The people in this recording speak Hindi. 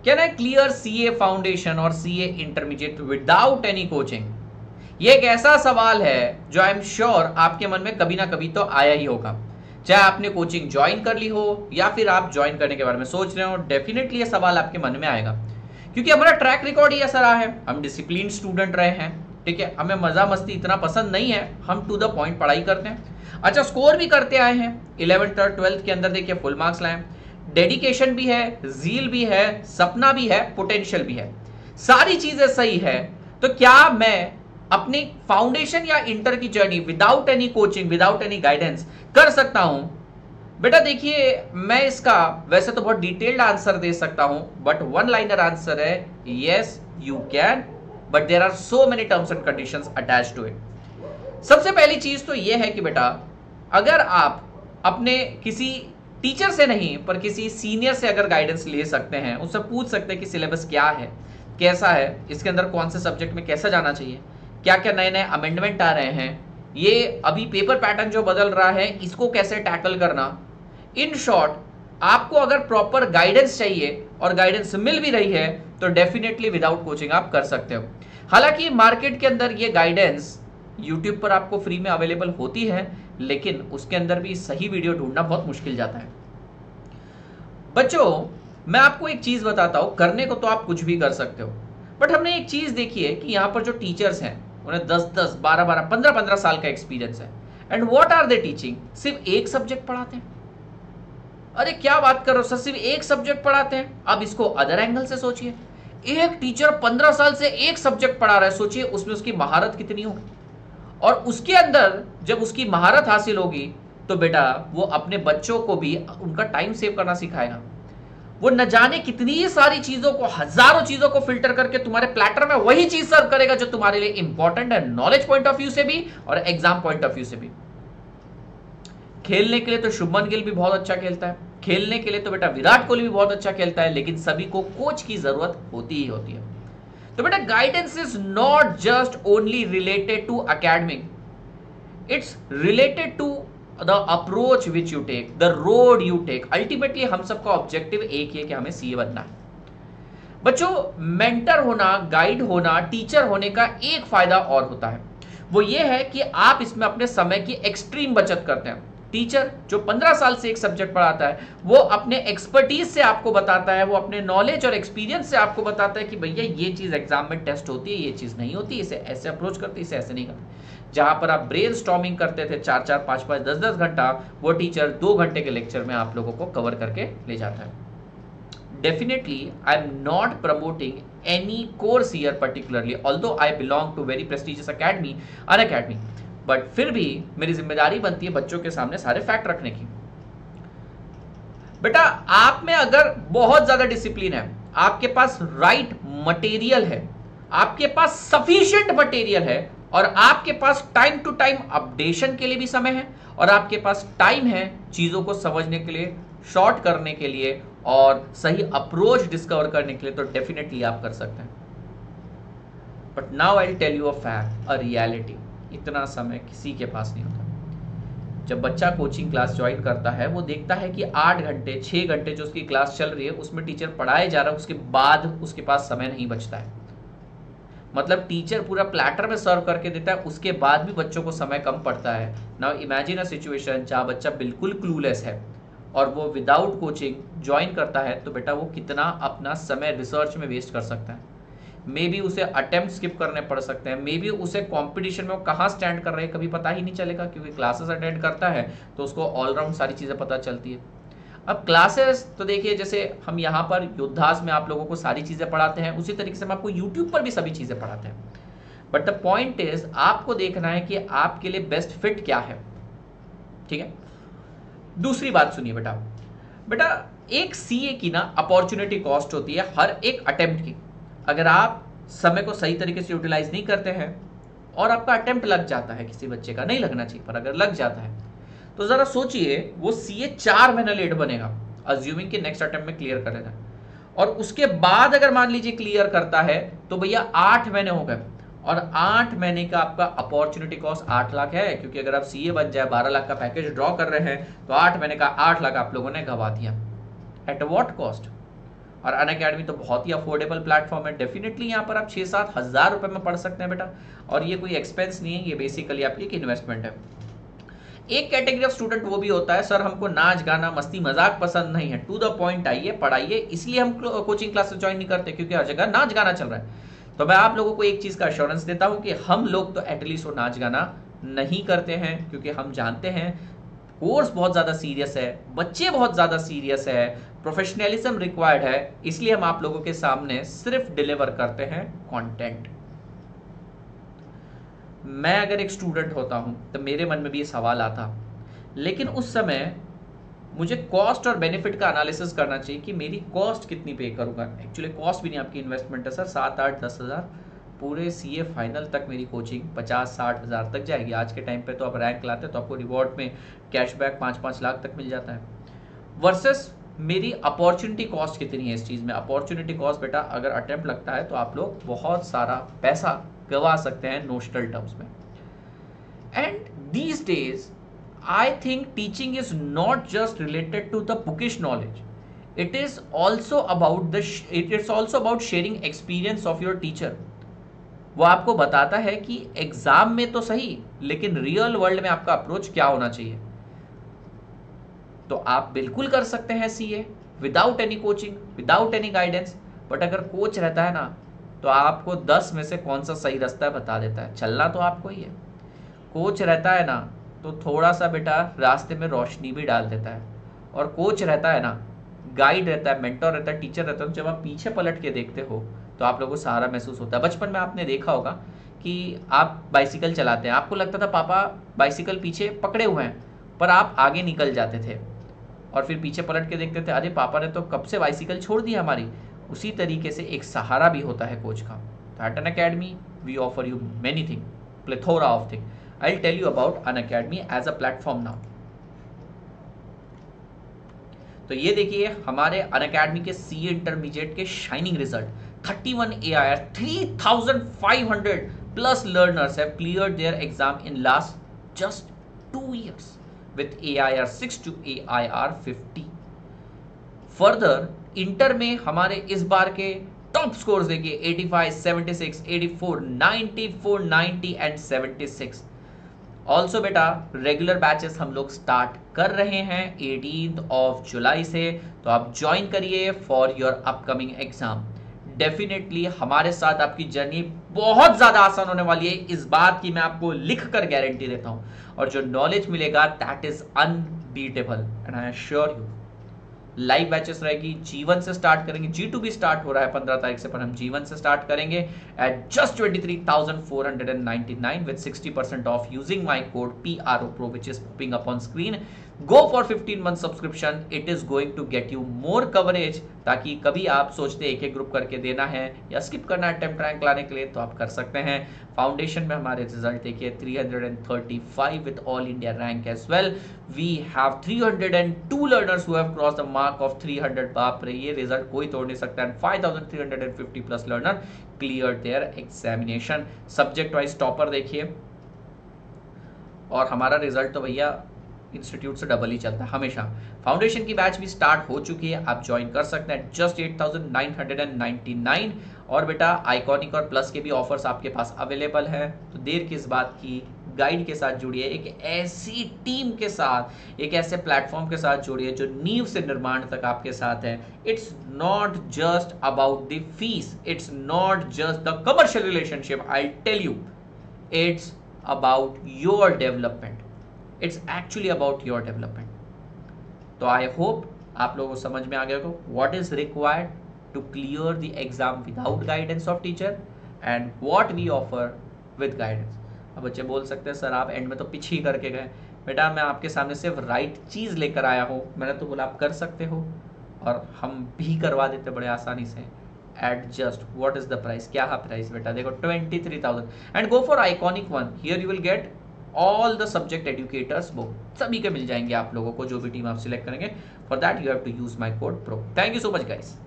Can I clear CA foundation और CA intermediate without any coaching? ये एक ऐसा सवाल है जो आई एम श्योर आपके मन में कभी ना कभी तो आया ही होगा, चाहे आपने कोचिंग ज्वाइन कर ली हो या फिर आप ज्वाइन करने के बारे में सोच रहे हो। डेफिनेटली ये सवाल आपके मन में आएगा, क्योंकि हमारा ट्रैक रिकॉर्ड ही ऐसा रहा है। हम डिसिप्लिन स्टूडेंट रहे हैं, ठीक है, हमें मजा मस्ती इतना पसंद नहीं है, हम टू द पॉइंट पढ़ाई करते हैं। अच्छा, स्कोर भी करते आए हैं 11th और 12th के अंदर, देखिए फुल मार्क्स लाए। डेडिकेशन भी है, जील भी है, सपना भी है, पोटेंशियल भी है, सारी चीजें सही है। तो क्या मैं अपनी फाउंडेशन या इंटर की journey without any coaching, without any guidance कर सकता हूं? बेटा देखिए, मैं इसका वैसे तो बहुत डिटेल्ड आंसर दे सकता हूं, बट वन लाइनर आंसर है yes you can, but there are so many terms and conditions attached to it. सबसे पहली चीज तो यह है कि बेटा अगर आप अपने किसी टीचर से नहीं पर किसी सीनियर से अगर गाइडेंस ले सकते हैं, उससे पूछ सकते हैं कि सिलेबस क्या है, कैसा है, इसके अंदर कौन से सब्जेक्ट में कैसा जाना चाहिए, क्या क्या नए नए अमेंडमेंट आ रहे हैं, ये अभी पेपर पैटर्न जो बदल रहा है इसको कैसे टैकल करना। इन शॉर्ट, आपको अगर प्रॉपर गाइडेंस चाहिए और गाइडेंस मिल भी रही है तो डेफिनेटली विदाउट कोचिंग आप कर सकते हो। हालांकि मार्केट के अंदर ये गाइडेंस यूट्यूब पर आपको फ्री में अवेलेबल होती है, लेकिन उसके अंदर भी सही वीडियो ढूंढना बहुत मुश्किल जाता है। बच्चों, मैं आपको एक चीज बताता हूं, करने को तो आप कुछ भी कर सकते हो, बट हमने एक चीज देखी है कि यहां पर जो टीचर्स हैं उन्हें 10-10, 12-12, 15-15 साल का एक्सपीरियंस है, and what are they teaching? सिर्फ एक सब्जेक्ट पढ़ाते हैं। अरे क्या बात कर रहे हो सर, सिर्फ एक सब्जेक्ट पढ़ाते हैं? अब इसको अदर एंगल से सोचिए, एक टीचर 15 साल से एक सब्जेक्ट पढ़ा रहा है, सोचिए उसमें उसकी महारत कितनी होगी। और उसके अंदर जब उसकी महारत हासिल होगी तो बेटा वो अपने बच्चों को भी उनका टाइम सेव करना सिखाएगा। वो न जाने कितनी सारी चीजों को, हजारों चीजों को फिल्टर करके तुम्हारे प्लेटर में वही चीज सर्व करेगा जो तुम्हारे लिए इंपॉर्टेंट है, नॉलेज पॉइंट ऑफ व्यू से भी और एग्जाम पॉइंट ऑफ व्यू से भी। खेलने के लिए तो शुभमन गिल भी बहुत अच्छा खेलता है, खेलने के लिए तो बेटा विराट कोहली भी बहुत अच्छा खेलता है, लेकिन सभी को कोच की जरूरत होती ही होती है। तो बेटा guidance is not just only related to academic, it's related to the approach which you take, the road you take. Ultimately हम सबका ऑब्जेक्टिव एक ही है कि हमें सीए बनना है। बच्चों, मेंटर होना, गाइड होना, टीचर होने का एक फायदा और होता है, वो ये है कि आप इसमें अपने समय की एक्सट्रीम बचत करते हैं। टीचर जो 15 साल से एक सब्जेक्ट पढ़ाता है वो अपने एक्सपर्टीज से आपको बताता है, वो अपने नॉलेज और एक्सपीरियंस से आपको बताता है कि भैया ये चीज एग्जाम में टेस्ट होती है, ये चीज नहीं होती, इसे ऐसे अप्रोच करते, इसे ऐसे नहीं करते। जहां पर आप ब्रेन स्टॉर्मिंग करते थे 4-4, 5-5, 10-10 घंटा, वो टीचर 2 घंटे के लेक्चर में आप लोगों को कवर करके ले जाता है। Definitely I am not promoting any course here particularly, although I belong to very prestigious academy, Unacademy, but फिर भी मेरी जिम्मेदारी बनती है बच्चों के सामने सारे फैक्ट रखने की। बेटा आप में अगर बहुत ज्यादा डिसिप्लिन है, आपके पास राइट मटेरियल है, आपके पास सफिशिएंट मटेरियल है, और आपके पास टाइम टू टाइम अपडेशन के लिए भी समय है, और आपके पास टाइम है चीजों को समझने के लिए, शॉर्ट करने के लिए और सही अप्रोच डिस्कवर करने के लिए, तो डेफिनेटली आप कर सकते हैं। But now I will tell you a fact, a reality, इतना समय किसी के पास नहीं होता। जब बच्चा कोचिंग क्लास ज्वाइन करता है वो देखता है कि 8 घंटे 6 घंटे जो उसकी क्लास चल रही है उसमें टीचर पढ़ाए जा रहा है, उसके बाद उसके पास समय नहीं बचता है। मतलब टीचर पूरा प्लेटर में सर्व करके देता है, उसके बाद भी बच्चों को समय कम पड़ता है। नाउ इमेजिन अ सिचुएशन जहाँ बच्चा बिल्कुल क्लूलेस है और वो विदाउट कोचिंग ज्वाइन करता है, तो बेटा वो कितना अपना समय रिसर्च में वेस्ट कर सकता है। मे बी उसे अटेम्प्ट स्किप करने पड़ सकते हैं, मे बी उसे कंपटीशन में वो कहाँ स्टैंड कर रहे हैं कभी पता ही नहीं चलेगा, क्योंकि क्लासेस अटेंड करता है तो उसको ऑलराउंड सारी चीज़ें पता चलती है। अब क्लासेस तो देखिए, जैसे हम यहाँ पर योद्धास में आप लोगों को सारी चीज़ें पढ़ाते हैं, उसी तरीके से हम आपको यूट्यूब पर भी सभी चीज़ें पढ़ाते हैं। बट द पॉइंट इज, आपको देखना है कि आपके लिए बेस्ट फिट क्या है, ठीक है। दूसरी बात सुनिए बेटा, बेटा एक सीए की ना अपॉर्चुनिटी कॉस्ट होती है हर एक अटेम्प्ट की। अगर आप समय को सही तरीके से यूटिलाइज नहीं करते हैं और आपका अटेम्प्ट लग जाता है, किसी बच्चे का नहीं लगना चाहिए पर अगर लग जाता है, तो जरा सोचिए वो सीए 4 महीना लेट बनेगा, अज्यूमिंग कि नेक्स्ट अटेम्प्ट में क्लियर करेगा, और उसके बाद अगर मान लीजिए क्लियर करता है तो भैया 8 महीने हो गए, और 8 महीने का आपका अपॉर्चुनिटी कॉस्ट 8 लाख है, क्योंकि अगर आप सीए बन जाए 12 लाख का पैकेज ड्रॉ कर रहे हैं तो 8 महीने का 8 लाख आप लोगों ने गवा दिया। At what cost? और अनअकैडमी तो बहुत ही अफोर्डेबल प्लेटफॉर्म है। डेफिनेटली यहाँ पर आप 6-7 हज़ार रुपये में पढ़ सकते हैं बेटा, और ये कोई एक्सपेंस नहीं है, ये बेसिकली आपकी एक इन्वेस्टमेंट है। एक कैटेगरी ऑफ स्टूडेंट वो भी होता है, सर हमको नाच गाना मस्ती मजाक पसंद नहीं है, टू द पॉइंट आइए पढ़ाइए, इसलिए हम कोचिंग क्लासेस ज्वाइन नहीं करते क्योंकि हर जगह नाच गाना चल रहा है। तो मैं आप लोगों को एक चीज का एश्योरेंस देता हूं कि हम लोग तो एटलीस्ट वो नाच गाना नहीं करते हैं, क्योंकि हम जानते हैं कोर्स बहुत ज्यादा सीरियस है, बच्चे बहुत ज्यादा सीरियस है, प्रोफेशनलिज्म रिक्वायर्ड है, इसलिए हम आप लोगों के सामने सिर्फ डिलीवर करते हैं कंटेंट। मैं अगर एक स्टूडेंट होता हूं तो मेरे मन में भी ये सवाल आता, लेकिन उस समय मुझे कॉस्ट और बेनिफिट का एनालिसिस करना चाहिए कि मेरी कॉस्ट कितनी पे करूंगा। एक्चुअली कॉस्ट भी नहीं, आपकी इन्वेस्टमेंट है सर, 7-8-10 हज़ार, पूरे सीए फाइनल तक मेरी कोचिंग 50-60 हज़ार तक जाएगी। आज के टाइम पे तो आप रैंक लाते हैं तो आपको रिवॉर्ड में कैशबैक 5-5 लाख तक मिल जाता है। वर्सेस मेरी अपॉर्चुनिटी कॉस्ट कितनी है इस चीज़ में। अपॉर्चुनिटी कॉस्ट बेटा अगर अटेम्प्ट लगता है तो आप लोग बहुत सारा पैसा गवा सकते हैं नोशनल टर्म्स में। And these days I think teaching is not just related to the bookish knowledge. It is also about sharing experience of your teacher. वो आपको बताता है कि एग्जाम में तो सही, लेकिन रियल वर्ल्ड में आपका अप्रोच क्या होना चाहिए। तो आप बिल्कुल कर सकते हैं CA without any coaching, without any guidance, but अगर कोच रहता है ना तो आपको 10 में से कौन सा सही रास्ता बता देता है। चलना तो आपको ही है। कोच रहता है ना तो थोड़ा सा बेटा रास्ते में रोशनी भी डाल देता है, और कोच रहता है ना, गाइड रहता है, मेंटर रहता है, टीचर रहता है, जब आप पीछे पलट के देखते हो तो आप लोगों को सहारा महसूस होता है। बचपन में आपने देखा होगा कि आप बाइसिकल चलाते हैं, आपको लगता था पापा बाइसिकल पीछे पकड़े हुए हैं, पर आप आगे निकल जाते थे और फिर पीछे पलट के देखते थे, अरे पापा ने तो कब से बाइसिकल छोड़ दी हमारी। उसी तरीके से एक सहारा भी होता है कोच का। तो at Unacademy we offer you many thing, plethora of thing. I'll tell you about Unacademy as a platform now. तो ये देखिए हमारे Unacademy के CA इंटरमीडिएट के shining result, 31 AIR, 3,500 plus learners have cleared their exam in last just 2 years with AIR 6 to AIR 50. Further, inter में हमारे इस बार के टॉप स्कोर्स देखिए 85, 76, 84, 94, 90 एंड 76। ऑल्सो बेटा रेगुलर बैचेस हम लोग स्टार्ट कर रहे हैं 18 जुलाई से, तो आप ज्वाइन करिए for your upcoming exam. Definitely हमारे साथ आपकी जर्नी बहुत ज्यादा आसान होने वाली है, इस बात की मैं आपको लिख कर गारंटी देता हूं, और जो नॉलेज मिलेगा that is unbeatable and I assure you. Live batches रहेगी, जीवन से स्टार्ट करेंगे, G2 भी स्टार्ट हो रहा है 15 तारीख से, पर हम जीवन से स्टार्ट करेंगे at just 23,499 with 60% off using my code PROPRO which is popping up on screen. Go for 15 month subscription, it is going to get you more coverage, ताकि कभी आप सोचते एक एक ग्रुप करके देना है या स्किप करना है अटेम्प्ट रैंक लाने के लिए तो आप कर सकते हैं। फाउंडेशन में हमारे रिजल्ट देखिए 335 with all India rank as well. We have 302 learners who have crossed the mark of 300। बाप रे, ये रिजल्ट कोई तोड़ नहीं सकता। And 5,350 plus learner clear their examination. Subject wise topper देखिए, और हमारा रिजल्ट तो भैया इंस्टीट्यूट से डबल ही चलता है हमेशा। फाउंडेशन की बैच भी स्टार्ट हो चुकी है, आप ज्वाइन कर सकते हैं जस्ट 8,999। और बेटा आइकॉनिक और प्लस के भी ऑफर्स आपके पास अवेलेबल है, तो देर किस बात की, गाइड के साथ जुड़िए, एक ऐसी टीम के साथ, एक ऐसे प्लेटफॉर्म के साथ जुड़िए जो नींव से निर्माण तक आपके साथ है। It's not just about the fees, it's not just the commercial relationship, I tell you, it's about your development, it's actually about your development. तो आई होप आप लोगों को समझ में आ गया हो what is required to clear the exam without guidance of teacher and what we offer with guidance. अब बच्चे बोल सकते हैं सर आप एंड में तो पिछी करके गए। बेटा मैं आपके सामने सिर्फ राइट चीज लेकर आया हूँ, मैंने तो बोला आप कर सकते हो, और हम भी करवा देते बड़े आसानी से। At just what is the price, क्या है प्राइस बेटा, देखो 23,000 and go for iconic one. Here you will get all the subject educators book, सभी के मिल जाएंगे आप लोगों को, जो भी टीम आप सिलेक्ट करेंगे। For that you have to use my code pro. Thank you so much guys.